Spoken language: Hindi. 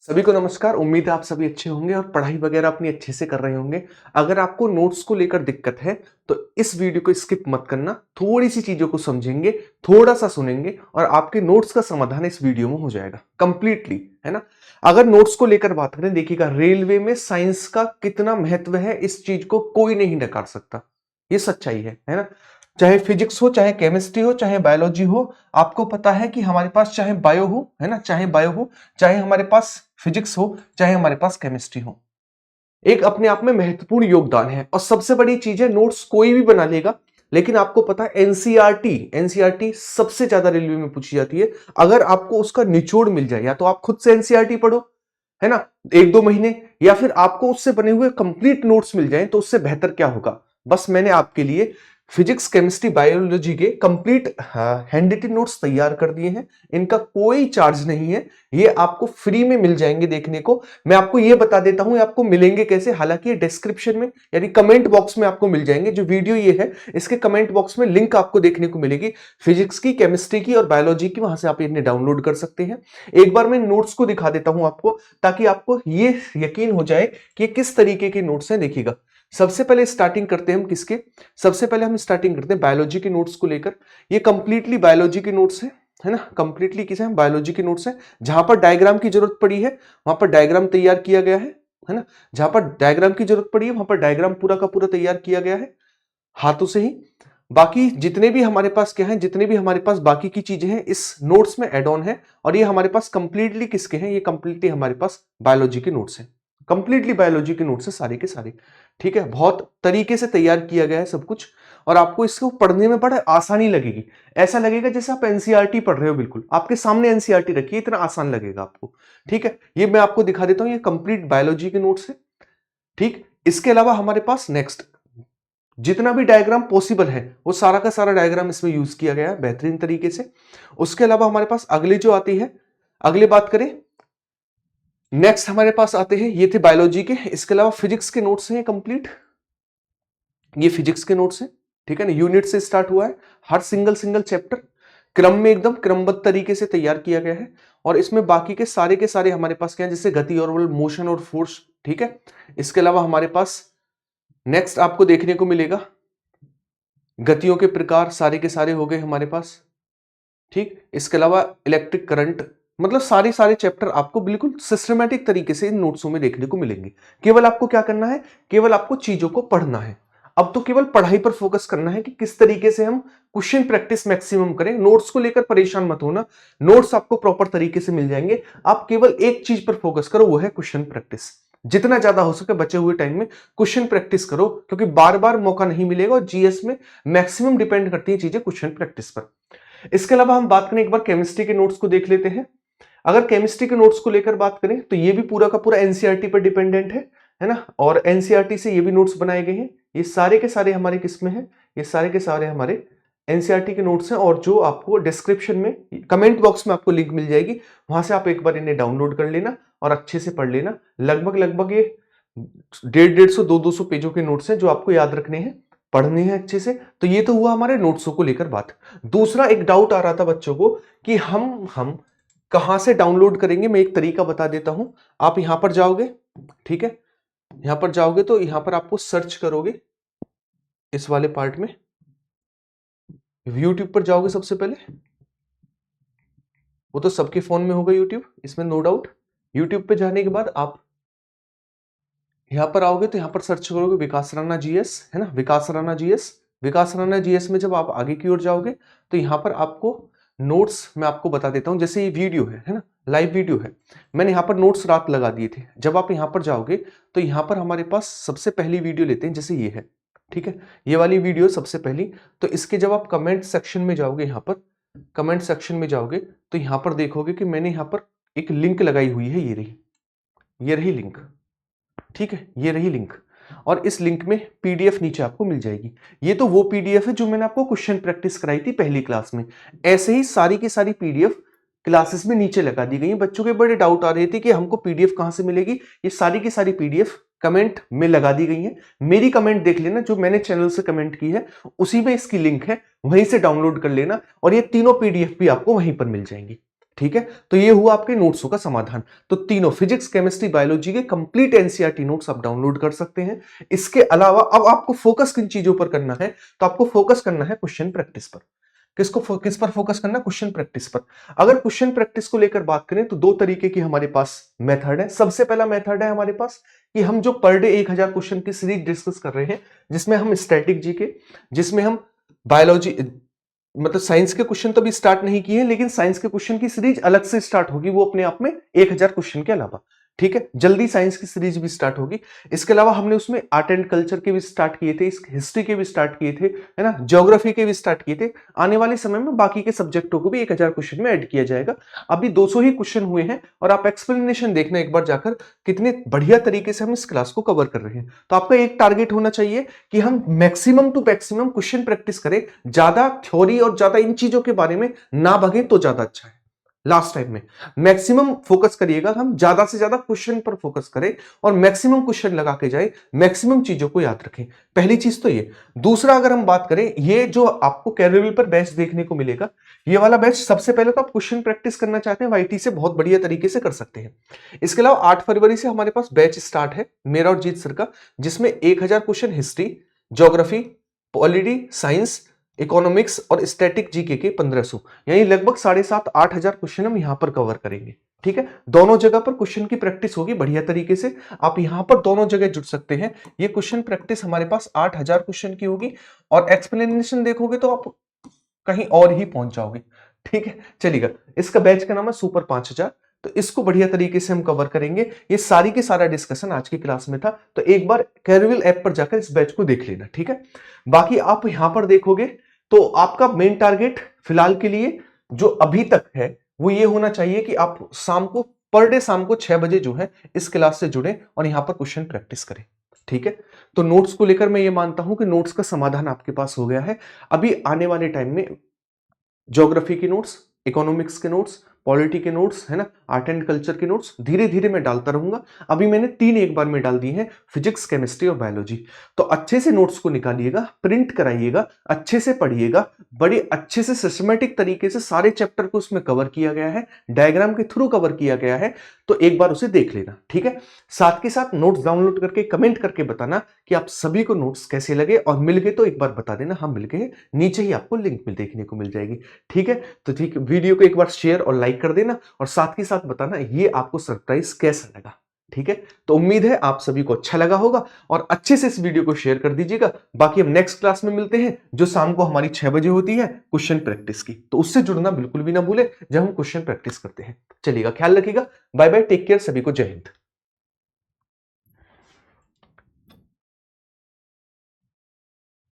सभी को नमस्कार। उम्मीद है आप सभी अच्छे होंगे और पढ़ाई वगैरह अपनी अच्छे से कर रहे होंगे। अगर आपको नोट्स को लेकर दिक्कत है तो इस वीडियो को स्किप मत करना। थोड़ी सी चीजों को समझेंगे, थोड़ा सा सुनेंगे और आपके नोट्स का समाधान इस वीडियो में हो जाएगा कंप्लीटली, है ना। अगर नोट्स को लेकर बात करें, देखिएगा रेलवे में साइंस का कितना महत्व है, इस चीज को कोई नहीं नकार सकता। ये सच्चाई है ना। चाहे फिजिक्स हो, चाहे केमिस्ट्री हो, चाहे बायोलॉजी हो, आपको पता है कि हमारे पास चाहे बायो हो, है ना, चाहे बायो हो, चाहे हमारे पास फिजिक्स हो, चाहे हमारे पास केमिस्ट्री हो, एक अपने आप में महत्वपूर्ण योगदान है। और सबसे बड़ी चीज है, नोट्स कोई भी बना लेगा, लेकिन आपको पता है एनसीईआरटी सबसे ज्यादा रेलवे में पूछी जाती है। अगर आपको उसका निचोड़ मिल जाए, या तो आप खुद से एनसीईआरटी पढ़ो, है ना, एक दो महीने, या फिर आपको उससे बने हुए कंप्लीट नोट्स मिल जाएं, तो उससे बेहतर क्या होगा। बस मैंने आपके लिए फिजिक्स, केमिस्ट्री, बायोलॉजी के कंप्लीट हैंड रिटन नोट्स तैयार कर दिए हैं। इनका कोई चार्ज नहीं है, ये आपको फ्री में मिल जाएंगे देखने को। मैं आपको ये बता देता हूं ये आपको मिलेंगे कैसे। हालांकि ये डिस्क्रिप्शन में यानी कमेंट बॉक्स में आपको मिल जाएंगे। जो वीडियो ये है, इसके कमेंट बॉक्स में लिंक आपको देखने को मिलेगी फिजिक्स की, केमिस्ट्री की और बायोलॉजी की। वहां से आप इन्हें डाउनलोड कर सकते हैं। एक बार मैं नोट्स को दिखा देता हूं आपको, ताकि आपको ये यकीन हो जाए कि किस तरीके के नोट्स हैं। देखिएगा, सबसे पहले स्टार्टिंग करते हैं हम किसके। सबसे पहले हम स्टार्टिंग करते हैं बायोलॉजी के नोट्स को लेकर। ये कंप्लीटली बायोलॉजी के नोट्स है ना, कंप्लीटली किसे हैं, बायोलॉजी के नोट्स हैं। जहां पर डायग्राम की जरूरत पड़ी है वहां पर डायग्राम तैयार किया गया है ना। जहां पर डायग्राम की जरूरत पड़ी है वहां पर डायग्राम पूरा का पूरा तैयार किया गया है हाथों से ही। बाकी जितने भी हमारे पास क्या है, जितने भी हमारे पास बाकी की चीजें हैं इस नोट्स में एड ऑन है। और ये हमारे पास कंप्लीटली किसके हैं, ये कंप्लीटली हमारे पास बायोलॉजी के नोट्स हैं। कंप्लीटली बायोलॉजी के नोट्स है सारे के सारे। ठीक है, बहुत तरीके से तैयार किया गया है सब कुछ। और आपको इसको पढ़ने में बड़ा आसानी लगेगी। ऐसा लगेगा जैसे आप एनसीईआरटी पढ़ रहे हो, बिल्कुल आपके सामने एनसीईआरटी रखी है, इतना आसान लगेगा आपको। ठीक है, ये मैं आपको दिखा देता हूं, ये कंप्लीट बायोलॉजी के नोट्स है। ठीक, इसके अलावा हमारे पास नेक्स्ट जितना भी डायग्राम पॉसिबल है वो सारा का सारा डायग्राम इसमें यूज किया गया है बेहतरीन तरीके से। उसके अलावा हमारे पास अगली जो आती है, अगली बात करें, नेक्स्ट हमारे पास आते हैं, ये थे बायोलॉजी के। इसके अलावा फिजिक्स के नोट्स हैं कंप्लीट, ये फिजिक्स के नोट्स हैं। ठीक है ना, यूनिट से स्टार्ट हुआ है, हर सिंगल सिंगल चैप्टर क्रम में एकदम क्रमबद्ध तरीके से तैयार किया गया है। और इसमें बाकी के सारे हमारे पास क्या है, जैसे गति और बल, मोशन और फोर्स। ठीक है, इसके अलावा हमारे पास नेक्स्ट आपको देखने को मिलेगा गतियों के प्रकार, सारे के सारे हो गए हमारे पास। ठीक, इसके अलावा इलेक्ट्रिक करंट, मतलब सारे सारे चैप्टर आपको बिल्कुल सिस्टमेटिक तरीके से इन नोट्सों में देखने को मिलेंगे। केवल आपको क्या करना है, केवल आपको चीजों को पढ़ना है। अब तो केवल पढ़ाई पर फोकस करना है कि किस तरीके से हम क्वेश्चन प्रैक्टिस मैक्सिमम करें। नोट्स को लेकर परेशान मत होना, नोट्स आपको प्रॉपर तरीके से मिल जाएंगे। आप केवल एक चीज पर फोकस करो, वो है क्वेश्चन प्रैक्टिस। जितना ज्यादा हो सके बचे हुए टाइम में क्वेश्चन प्रैक्टिस करो, क्योंकि बार बार मौका नहीं मिलेगा। और जीएस में मैक्सिमम डिपेंड करती है चीजें क्वेश्चन प्रैक्टिस पर। इसके अलावा हम बात करें, एक बार केमिस्ट्री के नोट्स को देख लेते हैं। अगर केमिस्ट्री के नोट्स को लेकर बात करें तो ये भी पूरा का पूरा एनसीईआरटी पर डिपेंडेंट है ना। और एनसीईआरटी से ये भी नोट्स बनाए गए हैं। ये सारे के सारे हमारे किस में है, ये सारे के सारे हमारे एनसीईआरटी के नोट्स हैं। और जो आपको डिस्क्रिप्शन में, कमेंट बॉक्स में आपको लिंक मिल जाएगी, वहां से आप एक बार इन्हें डाउनलोड कर लेना और अच्छे से पढ़ लेना। लगभग लगभग ये 150 200 पेजों के नोट्स हैं जो आपको याद रखने हैं, पढ़ने हैं अच्छे से। तो ये तो हुआ हमारे नोट्सों को लेकर बात। दूसरा एक डाउट आ रहा था बच्चों को कि हम कहां से डाउनलोड करेंगे। मैं एक तरीका बता देता हूं। आप यहां पर जाओगे, ठीक है, यहां पर जाओगे तो यहां पर आपको सर्च करोगे इस वाले पार्ट में, यूट्यूब पर जाओगे सबसे पहले। वो तो सबके फोन में होगा यूट्यूब, इसमें नो डाउट। यूट्यूब पे जाने के बाद आप यहां पर आओगे तो यहां पर सर्च करोगे विकास राणा जीएस, है ना, विकास राणा जीएस। विकास राणा जीएस में जब आप आगे की ओर जाओगे तो यहां पर आपको नोट्स मैं आपको बता देता हूं। जैसे ये वीडियो है ना, लाइव वीडियो है। मैंने यहां पर नोट्स रात लगा दिए थे। जब आप यहां पर जाओगे तो यहां पर हमारे पास सबसे पहली वीडियो लेते हैं, जैसे ये है, ठीक है, ये वाली वीडियो सबसे पहली। तो इसके जब आप कमेंट सेक्शन में जाओगे, यहां पर कमेंट सेक्शन में जाओगे तो यहां पर देखोगे कि मैंने यहां पर एक लिंक लगाई हुई है, ये रही लिंक। ठीक है, ये रही लिंक। और इस लिंक में पीडीएफ नीचे आपको मिल जाएगी। ये तो वो पीडीएफ है जो मैंने आपको क्वेश्चन प्रैक्टिस कराई थी पहली क्लास में। ऐसे ही सारी की सारी पीडीएफ क्लासेस में नीचे लगा दी गई है। बच्चों के बड़े डाउट आ रहे थे कि हमको पीडीएफ कहां से मिलेगी। ये सारी की सारी पीडीएफ कमेंट में लगा दी गई है। मेरी कमेंट देख लेना, जो मैंने चैनल से कमेंट की है उसी में इसकी लिंक है, वहीं से डाउनलोड कर लेना। और ये तीनों पीडीएफ भी आपको वहीं पर मिल जाएंगी। ठीक है, तो ये हुआ आपके नोट्सों का समाधान। तो तीनों फिजिक्स, केमिस्ट्री, बायोलॉजी के कंप्लीट एनसीईआरटी नोट्स आप डाउनलोड कर सकते हैं। इसके अलावा अब आपको फोकस किन चीजों पर करना है, तो आपको फोकस करना है क्वेश्चन प्रैक्टिस पर। किस पर फोकस करना, क्वेश्चन प्रैक्टिस पर। अगर क्वेश्चन प्रैक्टिस को लेकर बात करें तो दो तरीके की हमारे पास मेथड है। सबसे पहला मेथड है हमारे पास कि हम जो पर डे 1000 क्वेश्चन की सीरीज डिस्कस कर रहे हैं, जिसमें हम स्टैटिक जीके, जिसमें हम बायोलॉजी मतलब साइंस के क्वेश्चन तो भी स्टार्ट नहीं किए, लेकिन साइंस के क्वेश्चन की सीरीज अलग से स्टार्ट होगी, वो अपने आप में 1000 क्वेश्चन के अलावा। ठीक है, जल्दी साइंस की सीरीज भी स्टार्ट होगी। इसके अलावा हमने उसमें आर्ट एंड कल्चर के भी स्टार्ट किए थे, हिस्ट्री के भी स्टार्ट किए थे, है ना, ज्योग्राफी के भी स्टार्ट किए थे। आने वाले समय में बाकी के सब्जेक्टों को भी 1000 क्वेश्चन में ऐड किया जाएगा। अभी 200 ही क्वेश्चन हुए हैं और आप एक्सप्लेनेशन देखना एक बार जाकर, कितने बढ़िया तरीके से हम इस क्लास को कवर कर रहे हैं। तो आपका एक टारगेट होना चाहिए कि हम maximum to maximum question practice करें, ज्यादा थ्योरी और ज्यादा इन चीजों के बारे में ना भागें तो ज्यादा अच्छा है। लास्ट टाइम में मैक्सिमम फोकस करिएगा, हम ज्यादा से ज्यादा क्वेश्चन पर फोकस करें और मैक्सिमम क्वेश्चन लगा के जाए, मैक्सिमम चीजों को याद रखें। पहली चीज तो ये। दूसरा, अगर हम बात करें, ये जो आपको कैरियर पर बैच देखने को मिलेगा, ये वाला बैच सबसे पहले तो आप क्वेश्चन प्रैक्टिस करना चाहते हैं वाईटी से, बहुत बढ़िया तरीके से कर सकते हैं। इसके अलावा 8 फरवरी से हमारे पास बैच स्टार्ट है मेरा और जीत सर का, जिसमें 1000 question history, geography, polity, science, economics और स्टैटिक जीके के 1500, यानी लगभग 7,500-8,000 क्वेश्चन हम यहां पर कवर करेंगे। ठीक है, दोनों जगह पर क्वेश्चन की प्रैक्टिस होगी बढ़िया तरीके से। आप यहां पर दोनों जगह जुड़ सकते हैं। ये क्वेश्चन प्रैक्टिस हमारे पास 8,000 क्वेश्चन की होगी और एक्सप्लेनेशन देखोगे तो आप कहीं और ही पहुंच जाओगे। ठीक है, चलिएगा। इसका बैच का नाम है सुपर 5000। तो इसको बढ़िया तरीके से हम कवर करेंगे। ये सारी के सारा डिस्कशन आज की क्लास में था, तो एक बार कैरियर ऐप पर जाकर इस बैच को देख लेना। ठीक है, बाकी आप यहां पर देखोगे तो आपका मेन टारगेट फिलहाल के लिए जो अभी तक है वो ये होना चाहिए कि आप शाम को, पर डे शाम को 6 बजे जो है इस क्लास से जुड़े और यहां पर क्वेश्चन प्रैक्टिस करें। ठीक है, तो नोट्स को लेकर मैं ये मानता हूं कि नोट्स का समाधान आपके पास हो गया है। अभी आने वाले टाइम में ज्योग्राफी के नोट्स, इकोनॉमिक्स के नोट्स, पॉलिटी के नोट्स, है ना, आर्ट एंड कल्चर के नोट्स धीरे धीरे मैं डालता रहूंगा। अभी मैंने 3 एक बार में डाल दिए हैं, फिजिक्स, केमिस्ट्री और बायोलॉजी। तो अच्छे से नोट्स को निकालिएगा, प्रिंट कराइएगा, अच्छे से पढ़िएगा। बड़े अच्छे से सिस्टमेटिक तरीके से सारे चैप्टर को उसमें कवर किया गया है, डायग्राम के थ्रू कवर किया गया है, तो एक बार उसे देख लेना। ठीक है, साथ के साथ नोट्स डाउनलोड करके कमेंट करके बताना कि आप सभी को नोट्स कैसे लगे, और मिल गए तो एक बार बता देना हम मिल गए। नीचे ही आपको लिंक में देखने को मिल जाएगी। ठीक है, तो ठीक, वीडियो को एक बार शेयर और लाइक कर देना और साथ ही साथ बताना ये आपको सरप्राइज कैसा लगा। ठीक है, तो उम्मीद है आप सभी को अच्छा लगा होगा और अच्छे से इस वीडियो को शेयर कर दीजिएगा। बाकी हम नेक्स्ट क्लास में मिलते हैं, जो शाम को हमारी 6 बजे होती है क्वेश्चन प्रैक्टिस की, तो उससे जुड़ना बिल्कुल भी ना भूले जब हम क्वेश्चन प्रैक्टिस करते हैं। चलिएगा, ख्याल रखिएगा। बाय बाय, टेक केयर, सभी को जय हिंद।